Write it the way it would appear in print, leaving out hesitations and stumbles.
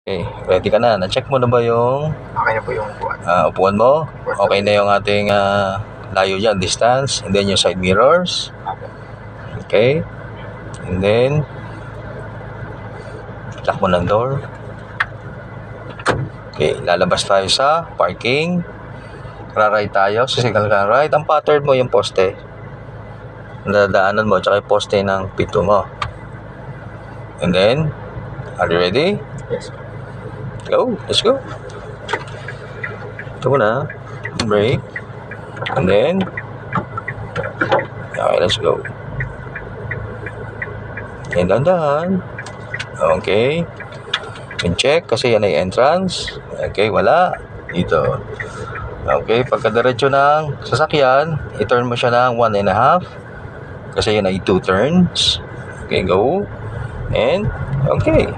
Okay, ready ka na? Na-check mo na ba yung Okay na po yung upuan. upuan mo? Okay na yung ating layo dyan, distance, and then yung side mirrors. Okay. And then, lock mo ng door. Okay, lalabas tayo sa parking. Ra-right tayo, signal ka right. Ang pattern mo yung poste. Nadadaanan mo, tsaka yung poste ng pito mo. And then, are you ready? Yes. Go, let's go. Ito muna. Brake. And then, okay, let's go. Okay, dahan-dahan. Okay. Check kasi yan ay entrance. Okay, wala. Dito. Okay, pagkadiretso ng sasakyan, i-turn mo siya ng 1.5. Kasi yan ay 2 turns. Okay, go. And, okay.